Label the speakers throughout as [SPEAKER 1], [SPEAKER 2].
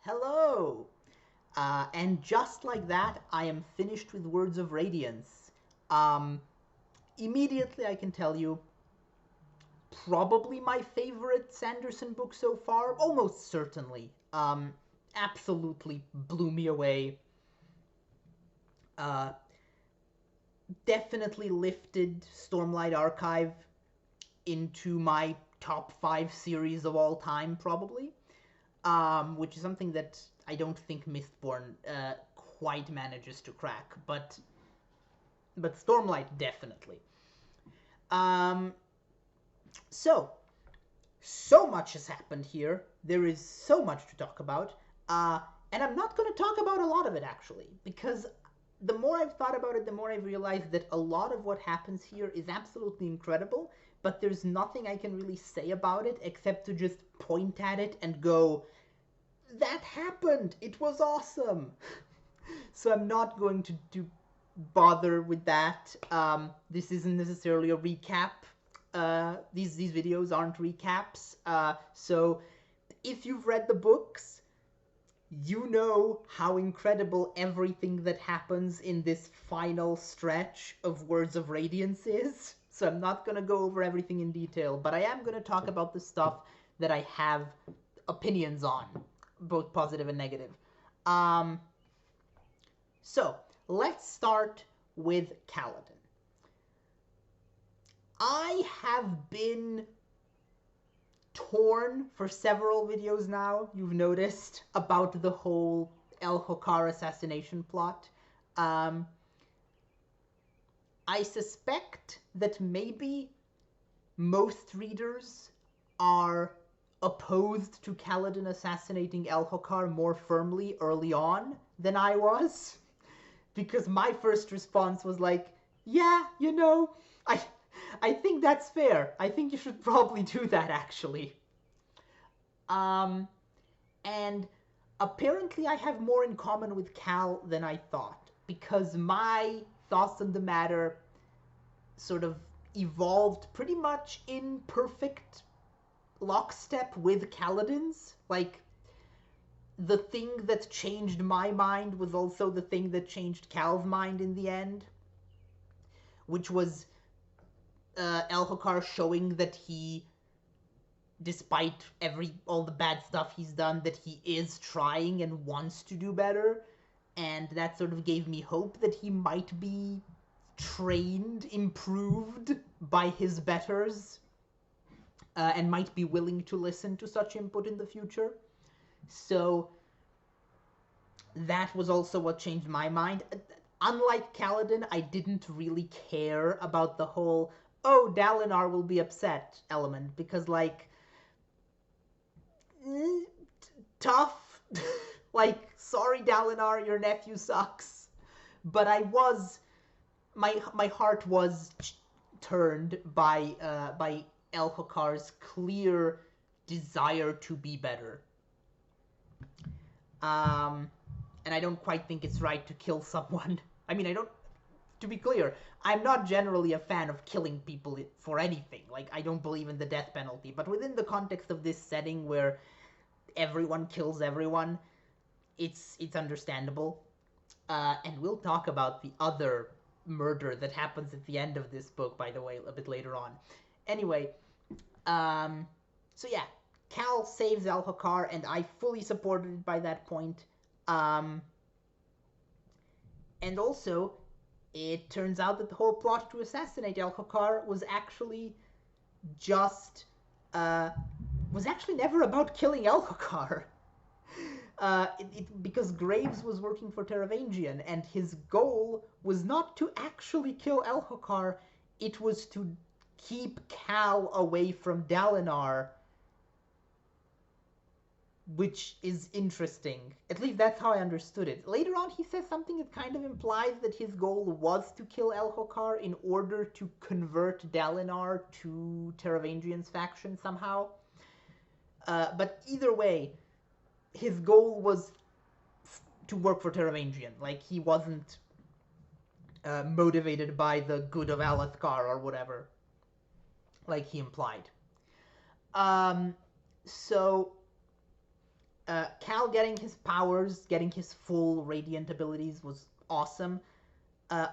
[SPEAKER 1] Hello! And just like that, I am finished with Words of Radiance. Um, Immediately, I can tell you, probably my favorite Sanderson book so far, almost certainly. Absolutely blew me away. Uh, Definitely lifted Stormlight Archive into my top 5 series of all time, probably. Which is something that I don't think Mistborn quite manages to crack, but Stormlight definitely. Um, so so much has happened here. There is so much to talk about, uh, and I'm not going to talk about a lot of it actually, because the more I've thought about it, the more I've realized that a lot of what happens here is absolutely incredible, but there's nothing I can really say about it except to just point at it and go, that happened! It was awesome! So I'm not going to bother with that. This isn't necessarily a recap. These videos aren't recaps. So if you've read the books, you know how incredible everything that happens in this final stretch of Words of Radiance is. So I'm not going to go over everything in detail, but I am going to talk about the stuff that I have opinions on, both positive and negative. Um, so let's start with Kaladin. I have been torn for several videos now, you've noticed, about the whole El Hokar assassination plot. Um, I suspect that maybe most readers are opposed to Kaladin assassinating El Hokar more firmly early on than I was. Because my first response was like, yeah, I I think that's fair. I think you should probably do that actually. Um and apparently I have more in common with Cal than I thought, because my thoughts on the matter sort of evolved pretty much in perfect lockstep with Kaladin's. Like, the thing that changed my mind was also the thing that changed Cal's mind in the end, which was Elhokar showing that he, despite all the bad stuff he's done, that he is trying and wants to do better, and that sort of gave me hope that he might be trained, improved by his betters, and might be willing to listen to such input in the future. So that was also what changed my mind. Unlike Kaladin, I didn't really care about the whole, oh, Dalinar will be upset element, because, like, tough. Like, sorry, Dalinar, your nephew sucks. But my heart was turned by Elhokar's clear desire to be better. And I don't quite think it's right to kill someone. I mean, I don't. To be clear, I'm not generally a fan of killing people for anything. Like, I don't believe in the death penalty. But within the context of this setting where everyone kills everyone, it's understandable. And we'll talk about the other murder that happens at the end of this book, by the way, a bit later on. Anyway, so yeah, Cal saves Alhokar, and I fully supported it by that point. Um, and also, it turns out that the whole plot to assassinate Alhokar was actually just was actually never about killing Elhokar. Because Graves was working for Teravangian, and his goal was not to actually kill Elhokar, it was to keep Cal away from Dalinar, which is interesting. At least that's how I understood it. Later on, he says something that kind of implies that his goal was to kill Elhokar in order to convert Dalinar to Teravangian's faction somehow. But either way, his goal was to work for Teravangian. Like, he wasn't motivated by the good of Alethkar or whatever, like he implied. So Cal getting his powers, getting his full radiant abilities was awesome.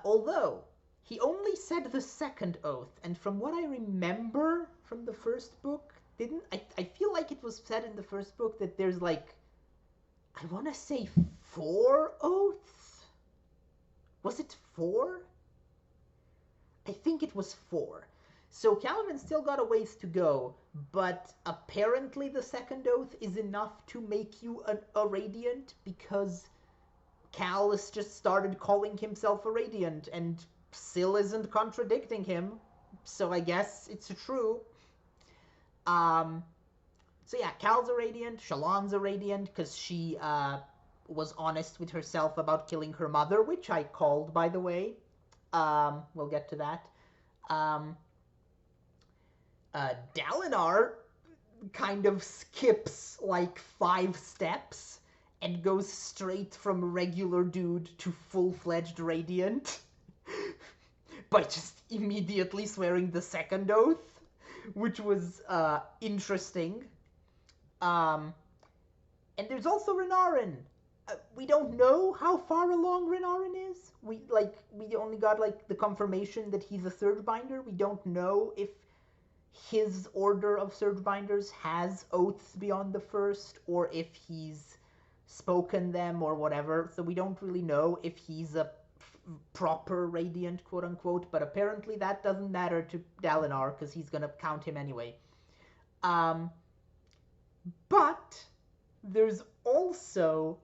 [SPEAKER 1] Although, he only said the second oath, and from what I remember from the first book, I feel like it was said in the first book that there's like, I want to say 4 oaths? Was it 4? I think it was 4. So Caliban still got a ways to go, but apparently the second oath is enough to make you a Radiant, because Cal has just started calling himself a Radiant, and Syl isn't contradicting him, so I guess it's true. So yeah, Cal's a Radiant, Shalon's a Radiant, because she was honest with herself about killing her mother, which I called, by the way. We'll get to that. Dalinar kind of skips like 5 steps and goes straight from regular dude to full-fledged Radiant by just immediately swearing the second oath, which was interesting. And there's also Renarin. We don't know how far along Renarin is. We only got like the confirmation that he's a Surge Binder. We don't know if his order of Surge Binders has oaths beyond the first, or if he's spoken them or whatever. So we don't really know if he's a proper Radiant, quote unquote. But apparently that doesn't matter to Dalinar, because he's gonna count him anyway. But there's also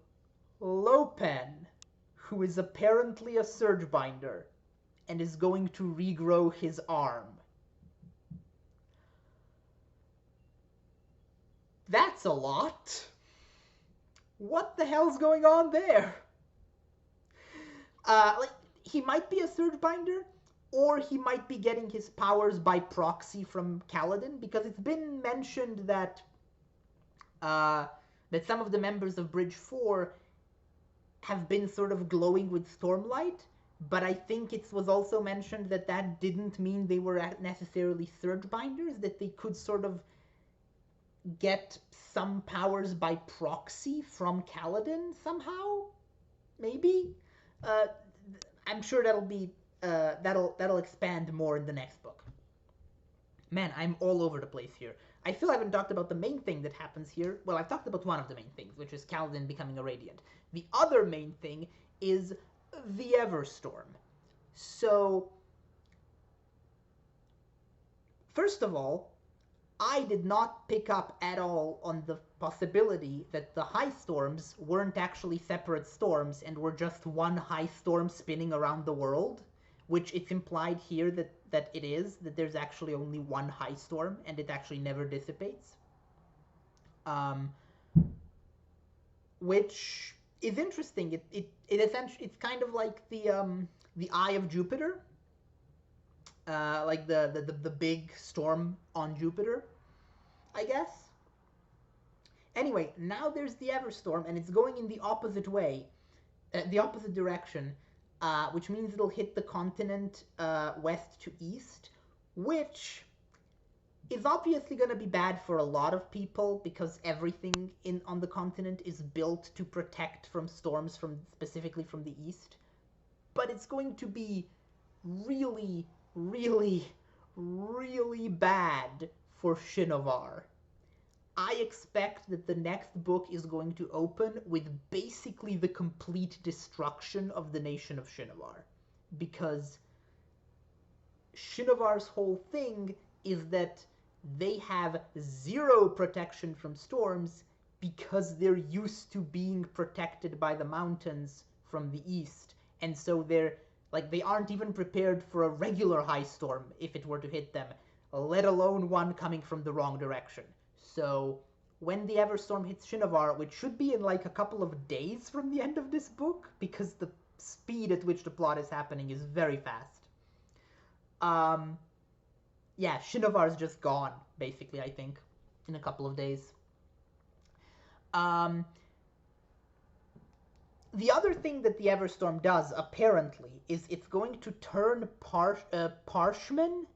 [SPEAKER 1] Lopen, who is apparently a Surge Binder and is going to regrow his arm. That's a lot. What the hell's going on there? He might be a Surge Binder, or he might be getting his powers by proxy from Kaladin, because it's been mentioned that that some of the members of Bridge 4 have been sort of glowing with Stormlight, but I think it was also mentioned that that didn't mean they were necessarily Surge Binders, that they could sort of get some powers by proxy from Kaladin somehow, maybe. I'm sure that'll be that'll expand more in the next book. Man, I'm all over the place here. I feel I haven't talked about the main thing that happens here. Well, I've talked about one of the main things, which is Kaladin becoming a Radiant. The other main thing is the Everstorm. So, first of all, I did not pick up at all on the possibility that the high storms weren't actually separate storms and were just one high storm spinning around the world, which it's implied here that it is, that there's actually only one high storm and it actually never dissipates. Which is interesting. It essentially, it's kind of like the Eye of Jupiter, like the big storm on Jupiter, I guess. Anyway, now there's the Everstorm, and it's going in the opposite way, the opposite direction, which means it'll hit the continent west to east, which is obviously going to be bad for a lot of people, because everything on the continent is built to protect from storms specifically from the east. But it's going to be really, really, really bad for Shinovar. I expect that the next book is going to open with basically the complete destruction of the nation of Shinovar. Because Shinovar's whole thing is that they have zero protection from storms because they're used to being protected by the mountains from the east. And so they aren't even prepared for a regular high storm if it were to hit them, let alone one coming from the wrong direction. So when the Everstorm hits Shinovar, which should be in like a couple of days from the end of this book, because the speed at which the plot is happening is very fast. Yeah, Shinovar's just gone, basically, I think, in a couple of days. The other thing that the Everstorm does, apparently, is it's going to turn Parshmen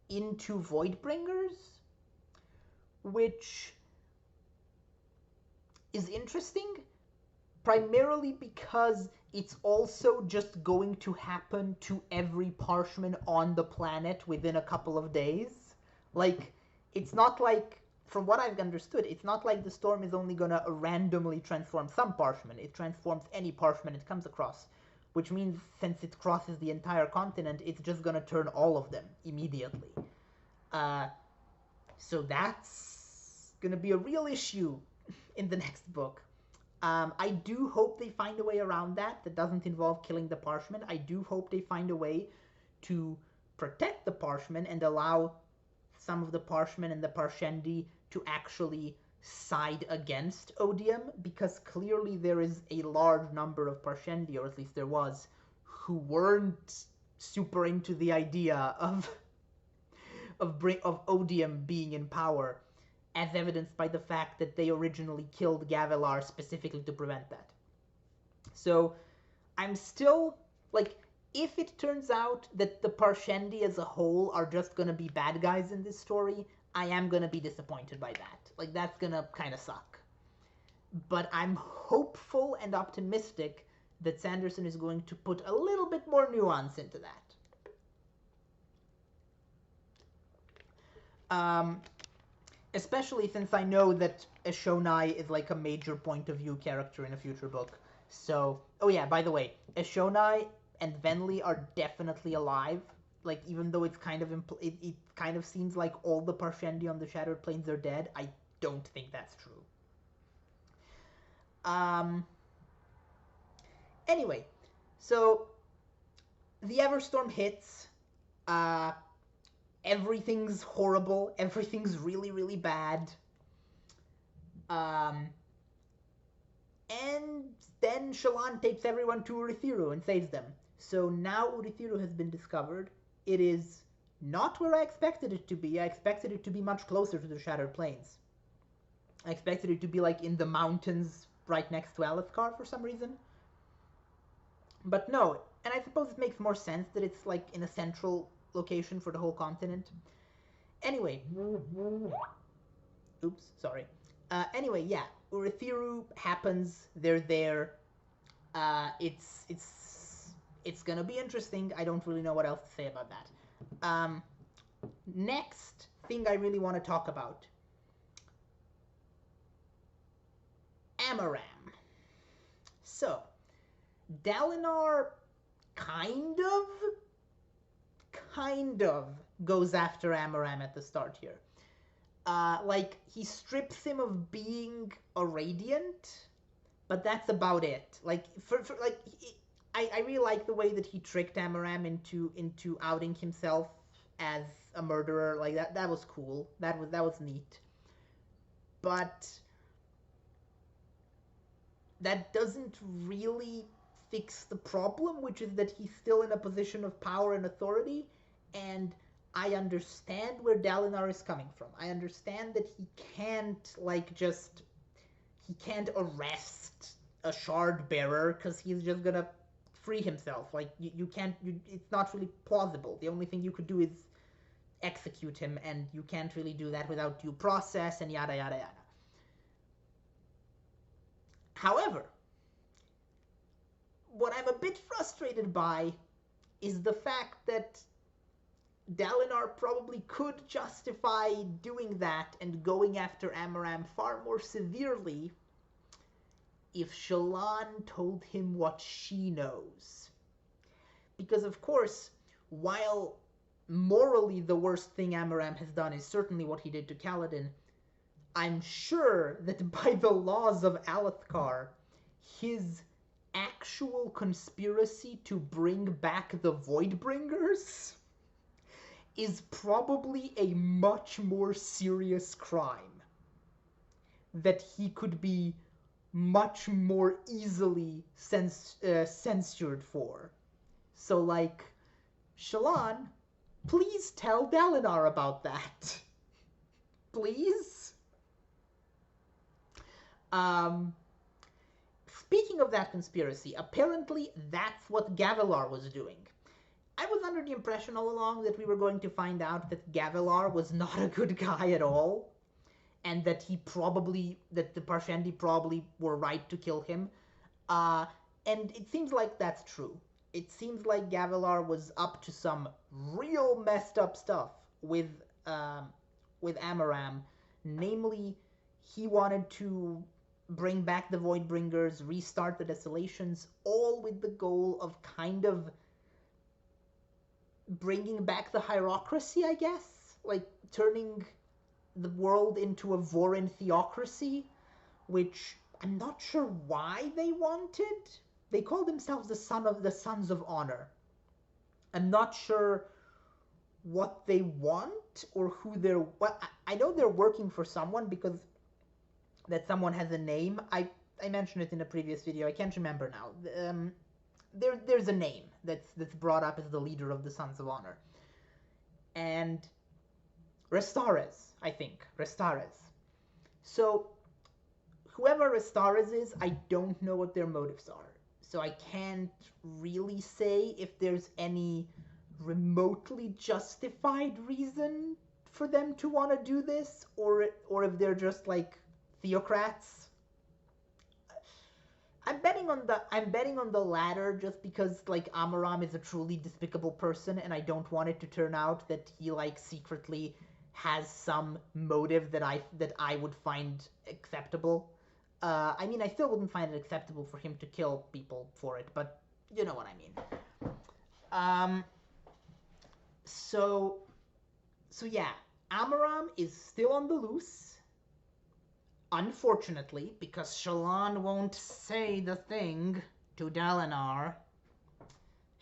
[SPEAKER 1] into Voidbringers, which is interesting, primarily because it's also just going to happen to every parshman on the planet within a couple of days. Like, it's not like, from what I've understood, it's not like the storm is only gonna randomly transform some parshman. It transforms any parshman it comes across, which means since it crosses the entire continent, it's just gonna turn all of them immediately. So that's gonna be a real issue in the next book. I do hope they find a way around that doesn't involve killing the Parshmen. I do hope they find a way to protect the Parshmen and allow some of the Parshmen and the Parshendi to actually side against Odium, because clearly there is a large number of Parshendi, or at least there was, who weren't super into the idea of Odium being in power, as evidenced by the fact that they originally killed Gavilar specifically to prevent that. So I'm still, like, if it turns out that the Parshendi as a whole are just gonna be bad guys in this story, I am gonna be disappointed by that. Like, that's gonna kind of suck. But I'm hopeful and optimistic that Sanderson is going to put a little bit more nuance into that. Especially since I know that Eshonai is like a major point of view character in a future book. So, oh yeah, by the way, Eshonai and Venli are definitely alive. Like, even though it's kind of it kind of seems like all the Parshendi on the Shattered Plains are dead, I don't think that's true. Anyway, so the Everstorm hits. Everything's horrible. Everything's really, really bad. And then Shallan takes everyone to Urithiru and saves them. So now Urithiru has been discovered. It is not where I expected it to be. I expected it to be much closer to the Shattered Plains. I expected it to be like in the mountains right next to Alethkar for some reason. But no, and I suppose it makes more sense that it's like in a central location for the whole continent. Anyway. Oops, sorry. Anyway, yeah, Urithiru happens. They're there. It's gonna be interesting. I don't really know what else to say about that. Next thing I really want to talk about. Amaram. So, Dalinar kind of goes after Amaram at the start here. Like, he strips him of being a Radiant, but that's about it. Like, I really like the way that he tricked Amaram into outing himself as a murderer. Like, that was cool. That was neat. But that doesn't really fix the problem, which is that he's still in a position of power and authority, and I understand where Dalinar is coming from. I understand that he can't, he can't arrest a shard bearer, because he's just gonna free himself. Like, you can't, it's not really plausible. The only thing you could do is execute him, and you can't really do that without due process, and yada yada yada. However, what I'm a bit frustrated by is the fact that Dalinar probably could justify doing that and going after Amaram far more severely if Shallan told him what she knows. Because, of course, while morally the worst thing Amaram has done is certainly what he did to Kaladin, I'm sure that by the laws of Alethkar, his actual conspiracy to bring back the Voidbringers is probably a much more serious crime that he could be much more easily censured for. So, like, Shallan, please tell Dalinar about that. Please? Speaking of that conspiracy, apparently that's what Gavilar was doing. I was under the impression all along that we were going to find out that Gavilar was not a good guy at all, and that the Parshendi probably were right to kill him. And it seems like that's true. It seems like Gavilar was up to some real messed up stuff with Amaram. Namely, he wanted to bring back the Voidbringers, restart the Desolations, all with the goal of kind of bringing back the hierocracy, I guess? Like, turning the world into a Vorin theocracy, which I'm not sure why they wanted. They call themselves the Sons of Honor. I'm not sure what they want or who they're... Well, I know they're working for someone because that someone has a name. I mentioned it in a previous video. I can't remember now. There's a name that's brought up as the leader of the Sons of Honor. And Restares, I think. Restares. So, whoever Restares is, I don't know what their motives are. So I can't really say if there's any remotely justified reason for them to want to do this, or if they're just like theocrats. I'm betting on the latter, just because like Amaram is a truly despicable person, and I don't want it to turn out that he like secretly has some motive that I would find acceptable. I mean, I still wouldn't find it acceptable for him to kill people for it, but you know what I mean. So yeah, Amaram is still on the loose, unfortunately, because Shallan won't say the thing to Dalinar.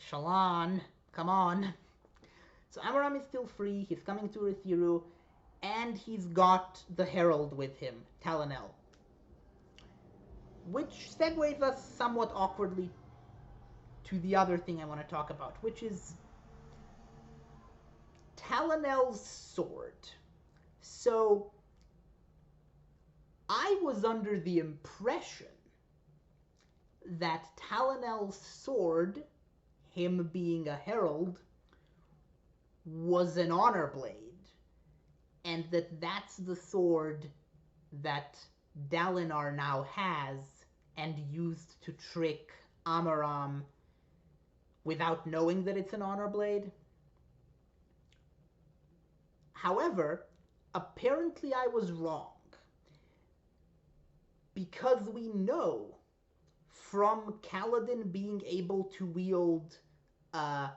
[SPEAKER 1] Shallan, come on. So Amaram is still free, he's coming to Rithiru, and he's got the Herald with him, Talonel. Which segues us somewhat awkwardly to the other thing I want to talk about, which is Talonel's sword. So, I was under the impression that Talonel's sword, him being a herald, was an honor blade, and that's the sword that Dalinar now has and used to trick Amaram without knowing that it's an honor blade. However, apparently I was wrong, because we know from Kaladin being able to wield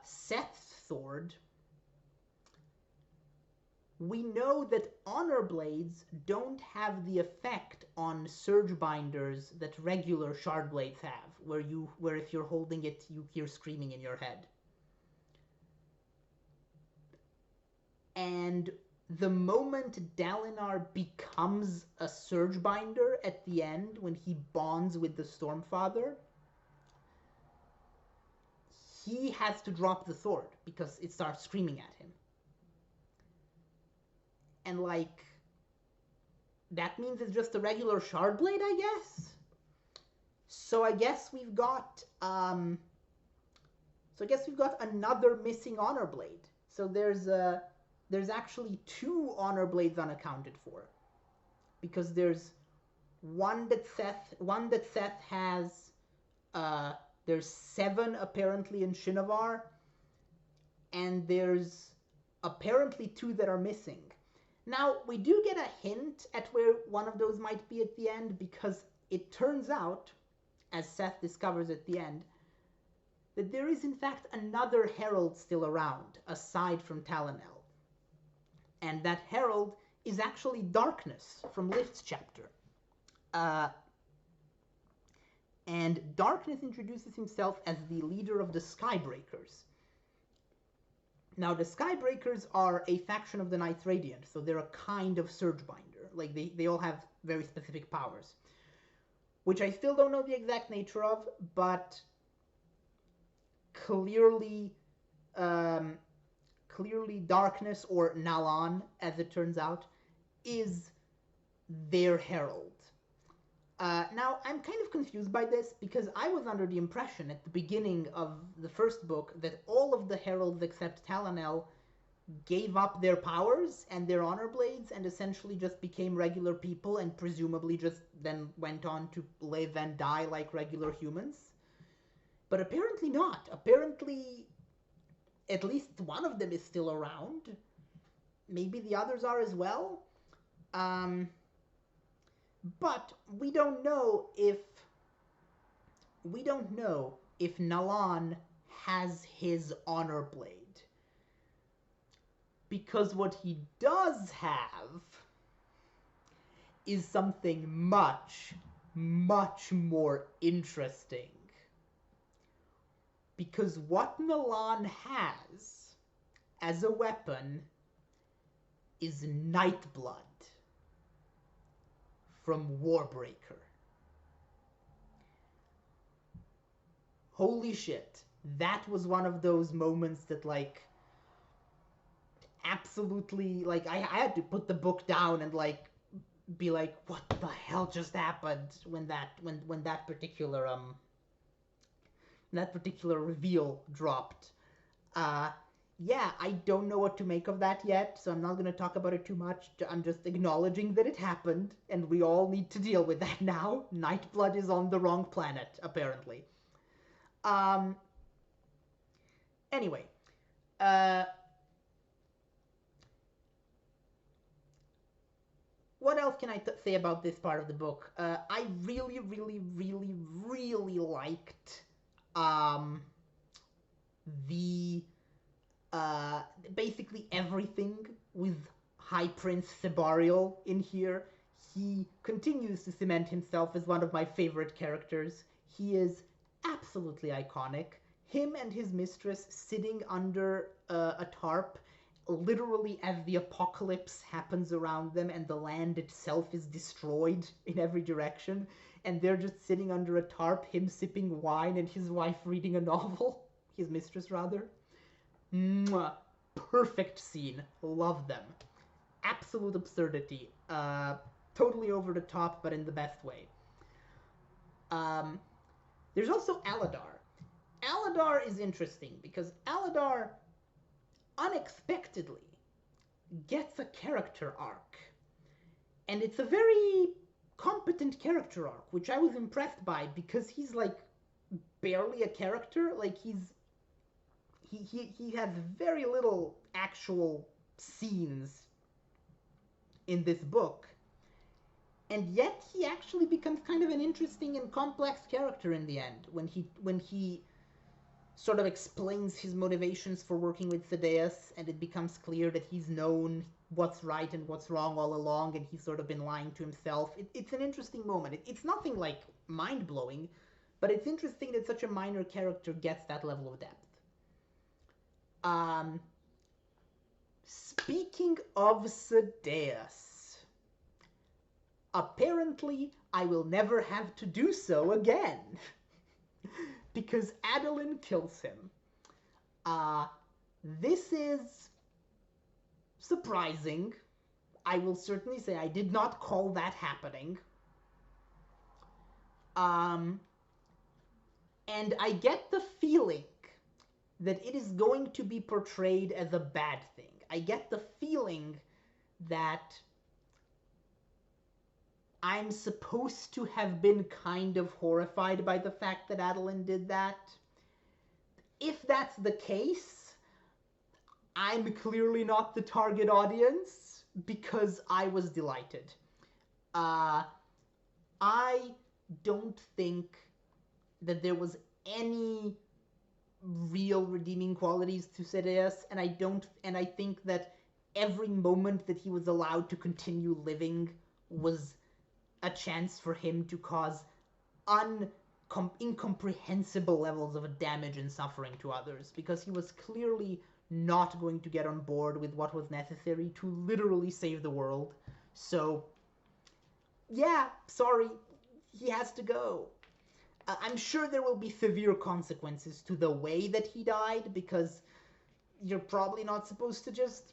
[SPEAKER 1] Seth's sword, we know that honor blades don't have the effect on surge binders that regular shard blades have, where if you're holding it, you hear screaming in your head. And the moment Dalinar becomes a surge binder at the end, when he bonds with the Stormfather, he has to drop the sword because it starts screaming at him. And like, that means it's just a regular shard blade, I guess? So I guess we've got another missing honor blade. So there's actually two honor blades unaccounted for, because there's one that Seth has. There's 7 apparently in Shinovar, and there's apparently 2 that are missing. Now, we do get a hint at where one of those might be at the end, because it turns out, as Seth discovers at the end, that there is in fact another herald still around, aside from Talonel. And that herald is actually Darkness from Lift's chapter. And Darkness introduces himself as the leader of the Skybreakers. Now, the Skybreakers are a faction of the Knights Radiant, so they're a kind of surge binder. Like, they all have very specific powers, which I still don't know the exact nature of, but clearly Darkness, or Nalan, as it turns out, is their herald. Now, I'm kind of confused by this, because I was under the impression at the beginning of the first book that all of the heralds except Talonel gave up their powers and their honor blades and essentially just became regular people and presumably just then went on to live and die like regular humans. But apparently not. Apparently, at least one of them is still around. Maybe the others are as well. But we don't know if Nalan has his honor blade. Because what he does have is something much, much more interesting. Because what Nalan has as a weapon is Nightblood from Warbreaker. Holy shit. That was one of those moments that, like, absolutely, like, I had to put the book down and, like, be like, what the hell just happened when that particular reveal dropped. Yeah, I don't know what to make of that yet, so I'm not going to talk about it too much. I'm just acknowledging that it happened, and we all need to deal with that now. Nightblood is on the wrong planet, apparently. Anyway, what else can I say about this part of the book? I really, really, really, really liked basically everything with High Prince Sebarial in here. He continues to cement himself as one of my favorite characters. He is absolutely iconic. Him and his mistress sitting under a tarp, literally as the apocalypse happens around them and the land itself is destroyed in every direction, and they're just sitting under a tarp, him sipping wine and his wife reading a novel. His mistress, rather. Mwah. Perfect scene. Love them. Absolute absurdity. Totally over the top, but in the best way. There's also Aladar. Aladar is interesting because Aladar unexpectedly gets a character arc. And it's a very competent character arc, which I was impressed by because he's like barely a character. Like he has very little actual scenes in this book. And yet he actually becomes kind of an interesting and complex character in the end when he sort of explains his motivations for working with Thaddeus, and it becomes clear that he's known what's right and what's wrong all along, and he's sort of been lying to himself. It's an interesting moment. It's nothing like mind-blowing, but it's interesting that such a minor character gets that level of depth. Speaking of Thaddeus, apparently I will never have to do so again. Because Adeline kills him. This is surprising. I will certainly say I did not call that happening. And I get the feeling that it is going to be portrayed as a bad thing. I get the feeling that I'm supposed to have been kind of horrified by the fact that Adeline did that. If that's the case, I'm clearly not the target audience because I was delighted. I don't think that there was any real redeeming qualities to Thaddeus, and I think that every moment that he was allowed to continue living was a chance for him to cause incomprehensible levels of damage and suffering to others, because he was clearly not going to get on board with what was necessary to literally save the world. So, yeah, sorry, he has to go. I'm sure there will be severe consequences to the way that he died, because you're probably not supposed to just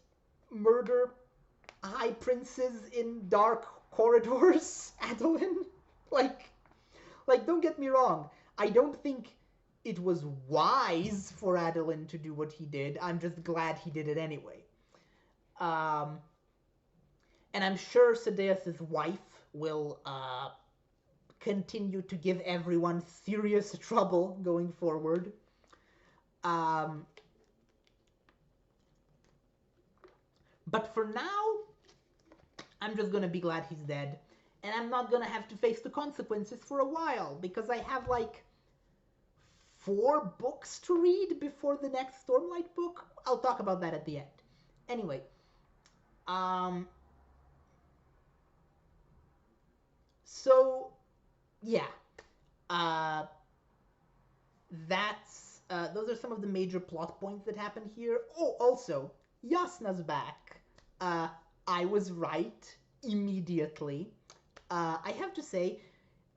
[SPEAKER 1] murder high princes in dark corridors, Adeline. Like, don't get me wrong. I don't think it was wise for Adeline to do what he did. I'm just glad he did it anyway. Um, and I'm sure Sadeas's wife will continue to give everyone serious trouble going forward. Um, but for now, I'm just gonna be glad he's dead. And I'm not gonna have to face the consequences for a while, because I have like 4 books to read before the next Stormlight book. I'll talk about that at the end. Anyway, um, so yeah, uh, that's those are some of the major plot points that happen here. Oh, also, Yasna's back. Uh, I was right immediately. I have to say,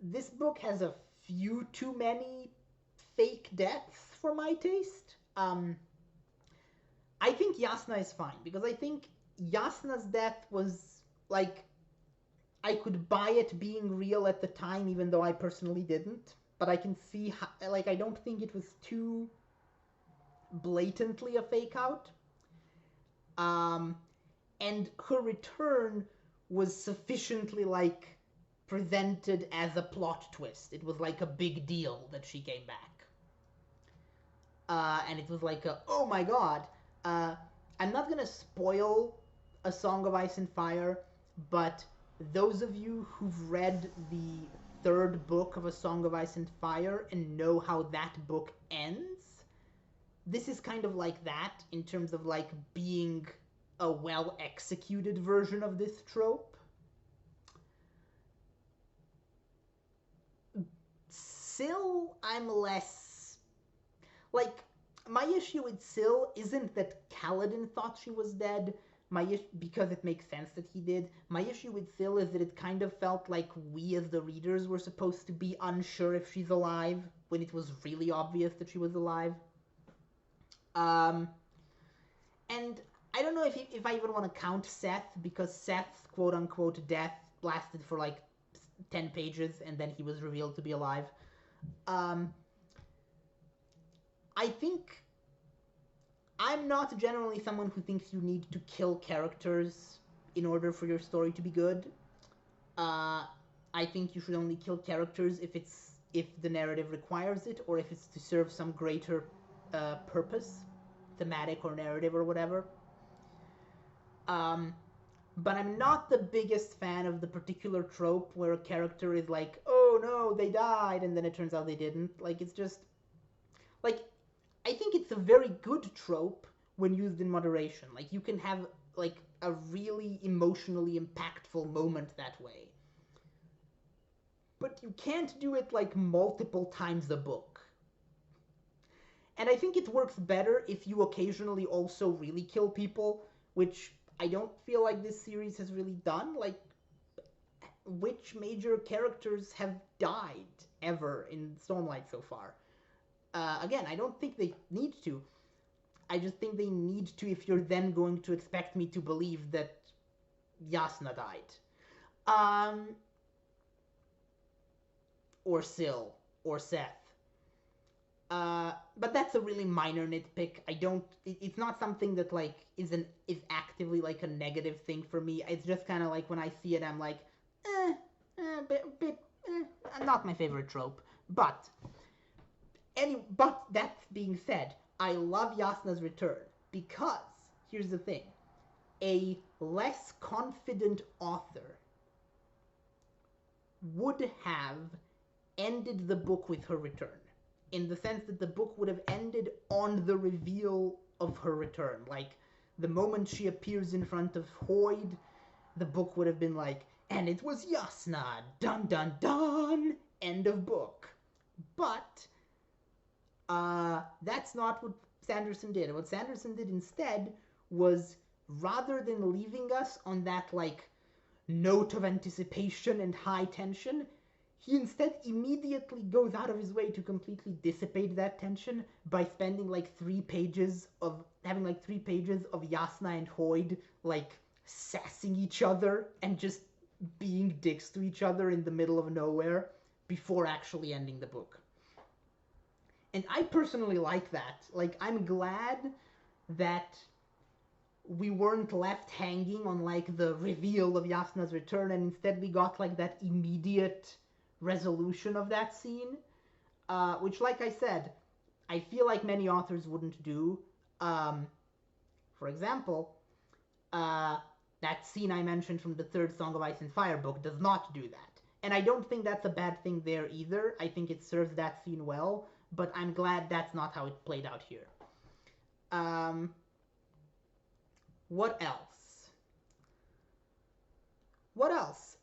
[SPEAKER 1] this book has a few too many fake deaths for my taste. I think Yasna is fine because I think Yasna's death was like I could buy it being real at the time, even though I personally didn't. But I can see how, like, I don't think it was too blatantly a fake out. Um, and her return was sufficiently like presented as a plot twist. It was like a big deal that she came back. And it was like, oh my god. Uh, I'm not gonna spoil A Song of Ice and Fire, but those of you who've read the third book of A Song of Ice and Fire and know how that book ends, this is kind of like that in terms of like being a well executed version of this trope. Syl, I'm less like my issue with Syl isn't that Kaladin thought she was dead. Because it makes sense that he did. My issue with Syl is that it kind of felt like we as the readers were supposed to be unsure if she's alive when it was really obvious that she was alive. And I don't know if I even want to count Seth, because Seth's quote unquote death lasted for like 10 pages and then he was revealed to be alive. I think I'm not generally someone who thinks you need to kill characters in order for your story to be good. I think you should only kill characters if the narrative requires it, or if it's to serve some greater purpose, thematic or narrative or whatever. But I'm not the biggest fan of the particular trope where a character is like, oh no, they died, and then it turns out they didn't. Like, it's just like I think it's a very good trope when used in moderation. Like, you can have like a really emotionally impactful moment that way. But you can't do it like multiple times a book. And I think it works better if you occasionally also really kill people, which I don't feel like this series has really done. Like, which major characters have died ever in Stormlight so far? Again, I don't think they need to. I just think they need to if you're then going to expect me to believe that Yasna died. Or Syl, or Seth. But that's a really minor nitpick. I don't. It's not something that like is actively like a negative thing for me. It's just kind of like when I see it, I'm like, not my favorite trope. But that being said, I love Yasna's return because here's the thing: a less confident author would have ended the book with her return, in the sense that the book would have ended on the reveal of her return. Like, the moment she appears in front of Hoyd, the book would have been like, and it was Yasna, dun dun dun, end of book. But that's not what Sanderson did. What Sanderson did instead was, rather than leaving us on that like note of anticipation and high tension, he instead immediately goes out of his way to completely dissipate that tension by spending like 3 pages of Yasna and Hoyd like sassing each other and just being dicks to each other in the middle of nowhere before actually ending the book. And I personally like that. Like, I'm glad that we weren't left hanging on like the reveal of Yasna's return, and instead we got like that immediate resolution of that scene, which, like I said, I feel like many authors wouldn't do. For example, that scene I mentioned from the third Song of Ice and Fire book does not do that. And I don't think that's a bad thing there either. I think it serves that scene well, but I'm glad that's not how it played out here. What else? What else?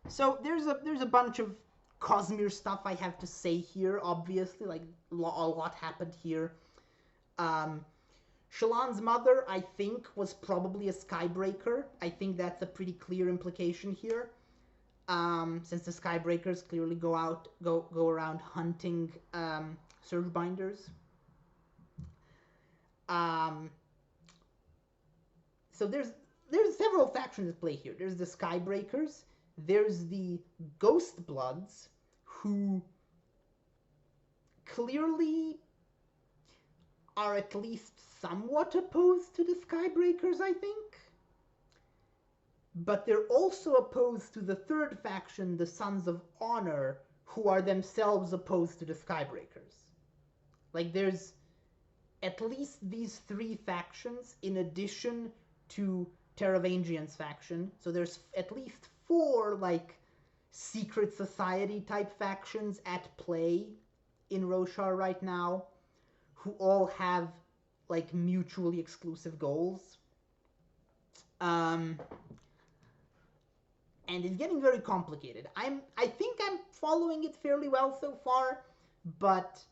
[SPEAKER 1] So there's a bunch of Cosmere stuff I have to say here. Obviously, like a lot happened here. Shallan's mother, I think, was probably a Skybreaker. I think that's a pretty clear implication here, since the Skybreakers clearly go around hunting Surgebinders. So there's several factions at play here. There's the Skybreakers. There's the Ghost Bloods, who clearly are at least somewhat opposed to the Skybreakers, I think. But they're also opposed to the third faction, the Sons of Honor, who are themselves opposed to the Skybreakers. Like, there's at least these three factions in addition to Teravangian's faction. So there's at least four, like, secret society type factions at play in Roshar right now, who all have like mutually exclusive goals. And it's getting very complicated. I think I'm following it fairly well so far, but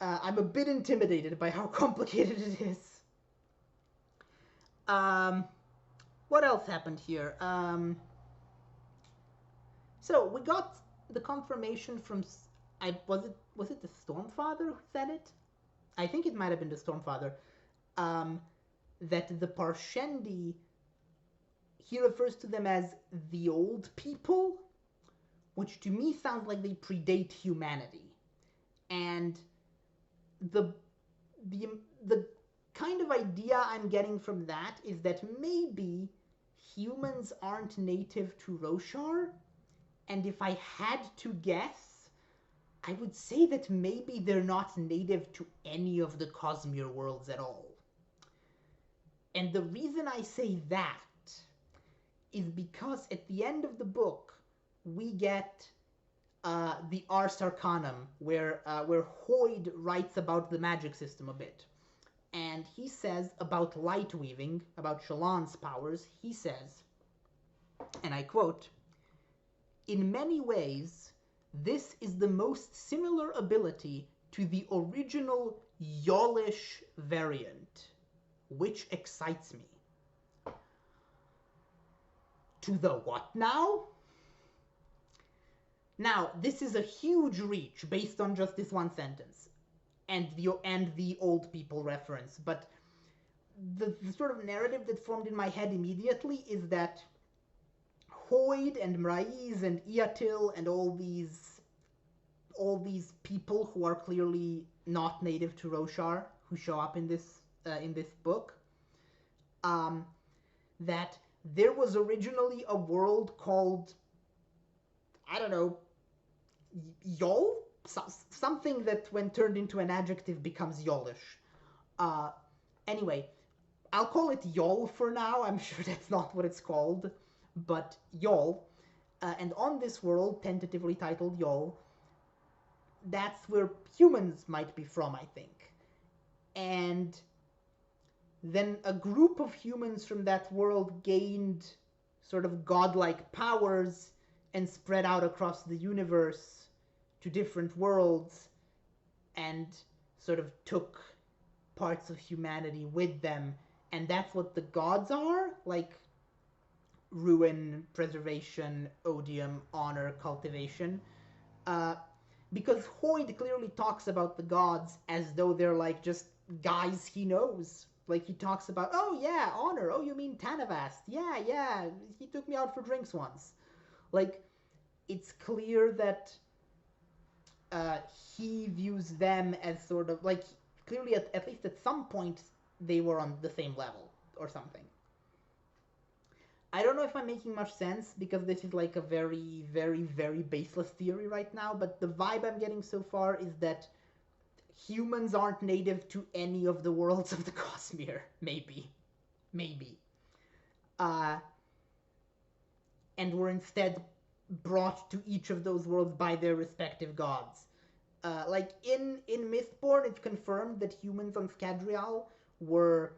[SPEAKER 1] I'm a bit intimidated by how complicated it is. What else happened here? So we got the confirmation from was it the Stormfather who said it? I think it might have been the Stormfather, that the Parshendi, he refers to them as the old people, which to me sounds like they predate humanity. And the kind of idea I'm getting from that is that maybe humans aren't native to Roshar, and if I had to guess, I would say that maybe they're not native to any of the Cosmere worlds at all. And the reason I say that is because at the end of the book, we get the Ars Arcanum, where Hoyd writes about the magic system a bit. And he says about light weaving, about Shallan's powers, he says, and I quote, "In many ways, this is the most similar ability to the original Yolish variant, which excites me." To the what now? Now, this is a huge reach based on just this one sentence, and the old people reference, but the sort of narrative that formed in my head immediately is that Hoyd and Mraiz and Iatil and all these people who are clearly not native to Roshar, who show up in this book, that there was originally a world called, I don't know, Yol? Something that when turned into an adjective becomes Yolish. Anyway, I'll call it Yol for now. I'm sure that's not what it's called, but Yol. And on this world, tentatively titled Yol, that's where humans might be from, I think. And then a group of humans from that world gained sort of godlike powers and spread out across the universe to different worlds and sort of took parts of humanity with them. And that's what the gods are, like ruin, preservation, odium, honor, cultivation. Because Hoyd clearly talks about the gods as though they're like just guys he knows. Like he talks about, oh yeah, honor, oh you mean Tanavast, yeah, he took me out for drinks once. Like, it's clear that he views them as sort of, like, clearly at least at some point they were on the same level. or something. I don't know if I'm making much sense, because this is like a very, very, very baseless theory right now, but the vibe I'm getting so far is that humans aren't native to any of the worlds of the Cosmere. Maybe. Maybe. And were instead brought to each of those worlds by their respective gods. Like in Mistborn, it's confirmed that humans on Scadrial were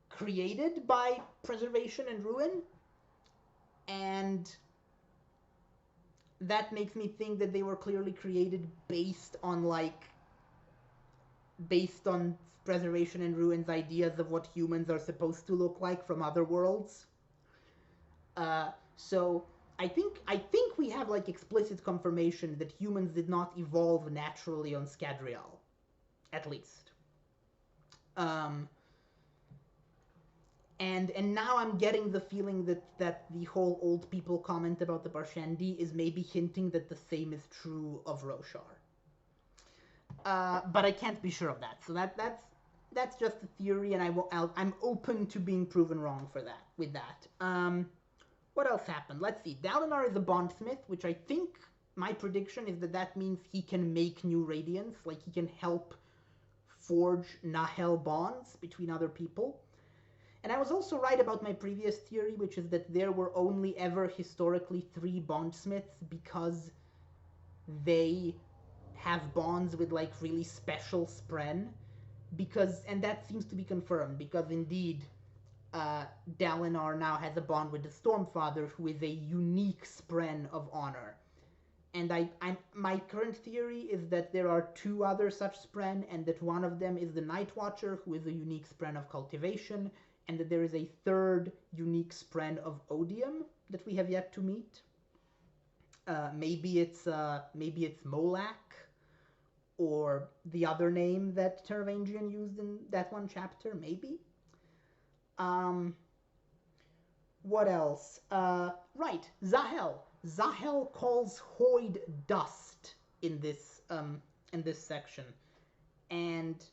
[SPEAKER 1] created by preservation and ruin, and that makes me think that they were clearly created based on preservation and ruin's ideas of what humans are supposed to look like from other worlds. So I think we have like explicit confirmation that humans did not evolve naturally on Scadrial, at least. And now I'm getting the feeling that the whole old people comment about the Barshendi is maybe hinting that the same is true of Roshar. But I can't be sure of that. So that's just a theory, and I'm open to being proven wrong for that. With that, what else happened? Let's see. Dalinar is a bondsmith, which I think my prediction is that means he can make new radiance, like he can help forge Nahel bonds between other people. And I was also right about my previous theory, which is that there were only ever historically 3 bondsmiths because they have bonds with like really special spren. And that seems to be confirmed, because indeed Dalinar now has a bond with the Stormfather, who is a unique spren of honor. And my current theory is that there are 2 other such spren, and that one of them is the Night Watcher, who is a unique spren of cultivation, and that there is a 3rd unique spren of odium that we have yet to meet. Maybe it's Molak, or the other name that Teravangian used in that one chapter, maybe. What else? Right, Zahel. Zahel calls Hoid dust in this section, and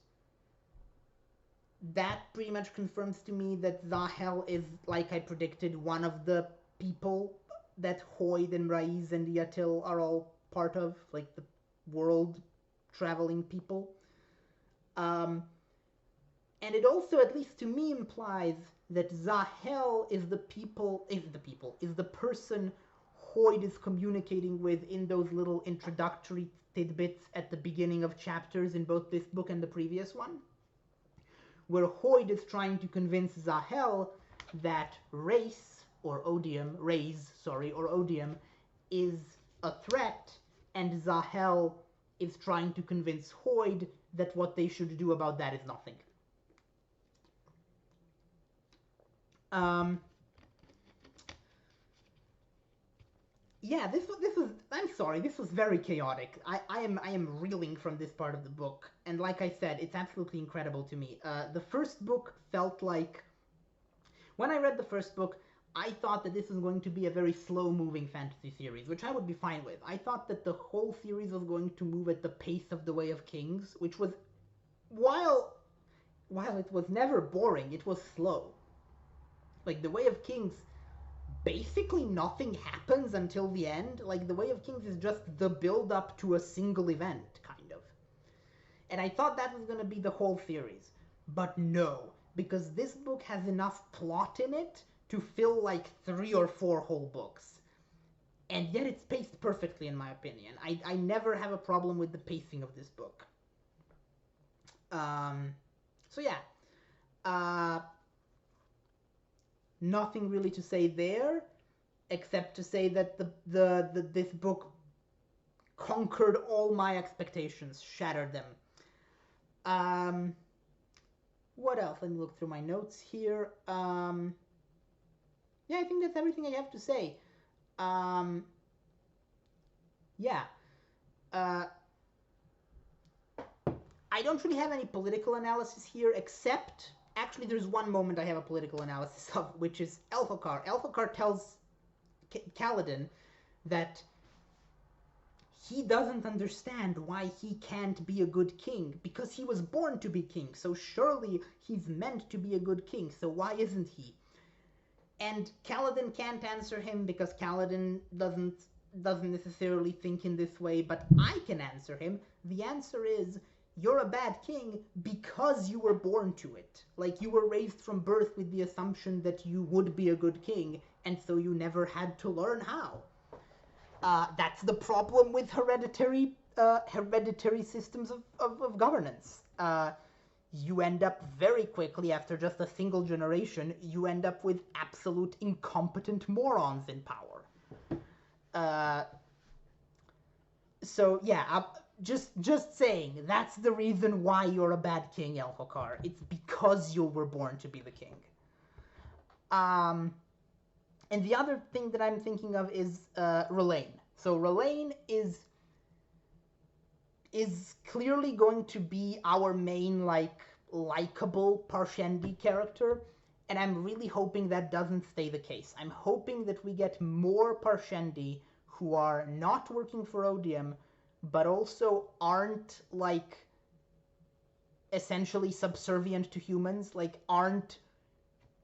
[SPEAKER 1] that pretty much confirms to me that Zahel is, like I predicted, one of the people that Hoid and Raiz and Yatil are all part of, like the world traveling people. And it also, at least to me, implies that Zahel is the person Hoid is communicating with in those little introductory tidbits at the beginning of chapters in both this book and the previous one, where Hoid is trying to convince Zahel that Raiz or Odium is a threat, and Zahel is trying to convince Hoid that what they should do about that is nothing. Yeah, this was. I'm sorry, this was very chaotic. I am reeling from this part of the book, and like I said, it's absolutely incredible to me. The first book felt like, when I read the first book, I thought that this was going to be a very slow-moving fantasy series, which I would be fine with. I thought that the whole series was going to move at the pace of The Way of Kings, which was, while it was never boring, it was slow. Like, The Way of Kings, basically nothing happens until the end. Like, The Way of Kings is just the build-up to a single event, kind of. And I thought that was going to be the whole series. But no, because this book has enough plot in it to fill like 3 or 4 whole books. And yet it's paced perfectly, in my opinion. I never have a problem with the pacing of this book. So yeah. Nothing really to say there, except to say that this book conquered all my expectations, shattered them. What else? Let me look through my notes here. Yeah, I think that's everything I have to say. Yeah. I don't really have any political analysis here, except, actually there's one moment I have a political analysis of, which is Elhokar. Elhokar tells Kaladin that he doesn't understand why he can't be a good king, because he was born to be king, so surely he's meant to be a good king, so why isn't he? And Kaladin can't answer him because Kaladin doesn't necessarily think in this way, but I can answer him. The answer is, you're a bad king because you were born to it. Like, you were raised from birth with the assumption that you would be a good king, and so you never had to learn how. That's the problem with hereditary systems of governance. You end up very quickly, after just a single generation, you end up with absolute incompetent morons in power. So yeah, just saying, that's the reason why you're a bad king, Elhokar. It's because you were born to be the king. And the other thing that I'm thinking of is R'lain. So R'lain is clearly going to be our main, like, likable Parshendi character, and I'm really hoping that doesn't stay the case. I'm hoping that we get more Parshendi who are not working for Odium, but also aren't, like, essentially subservient to humans, like, aren't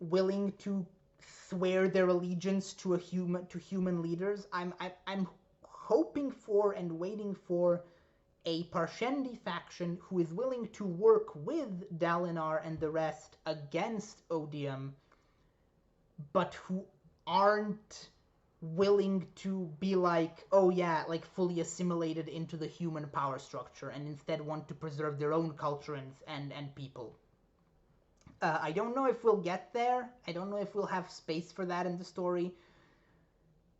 [SPEAKER 1] willing to swear their allegiance to human leaders. I'm hoping for and waiting for a Parshendi faction who is willing to work with Dalinar and the rest against Odium, but who aren't willing to be like, oh yeah, like fully assimilated into the human power structure, and instead want to preserve their own culture and people. I don't know if we'll get there. I don't know if we'll have space for that in the story,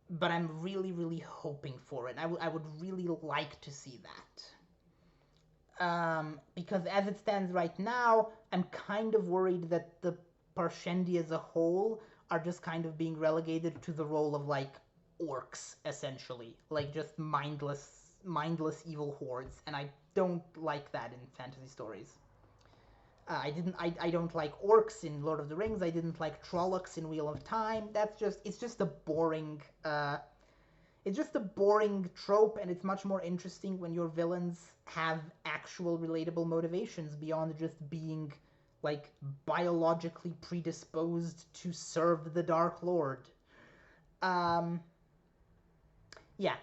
[SPEAKER 1] but I'm really, really hoping for it. I would really like to see that. Because as it stands right now, I'm kind of worried that the Parshendi as a whole are just kind of being relegated to the role of, like, orcs, essentially. Like, just mindless evil hordes, and I don't like that in fantasy stories. I don't like orcs in Lord of the Rings. I didn't like Trollocs in Wheel of Time. It's just a boring trope, and it's much more interesting when your villains have actual relatable motivations beyond just being, like, biologically predisposed to serve the Dark Lord. Yeah,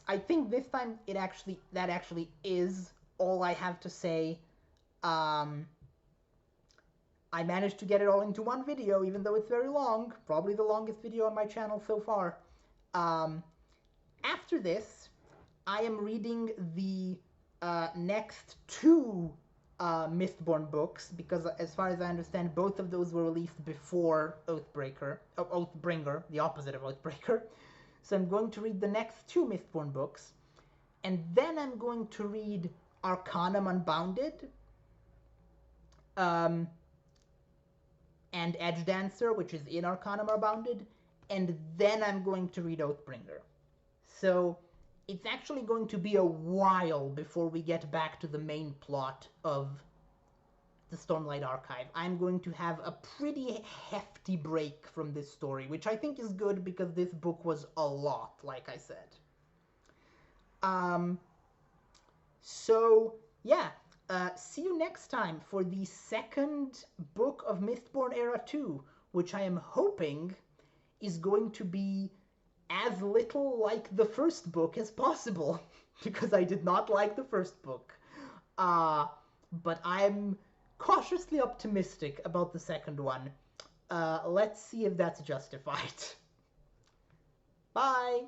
[SPEAKER 1] I think this time that actually is all I have to say. I managed to get it all into one video, even though it's very long. Probably the longest video on my channel so far. After this, I am reading the next two Mistborn books, because as far as I understand, both of those were released before Oathbringer, the opposite of Oathbreaker. So I'm going to read the next two Mistborn books, and then I'm going to read Arcanum Unbounded, and Edge Dancer, which is in Arcanum Unbounded, and then I'm going to read Oathbringer. So it's actually going to be a while before we get back to the main plot of the Stormlight Archive. I'm going to have a pretty hefty break from this story, which I think is good because this book was a lot, like I said. So, yeah. See you next time for the second book of Mistborn Era 2, which I am hoping is going to be as little like the first book as possible, because I did not like the first book. But I'm cautiously optimistic about the second one. Let's see if that's justified. Bye!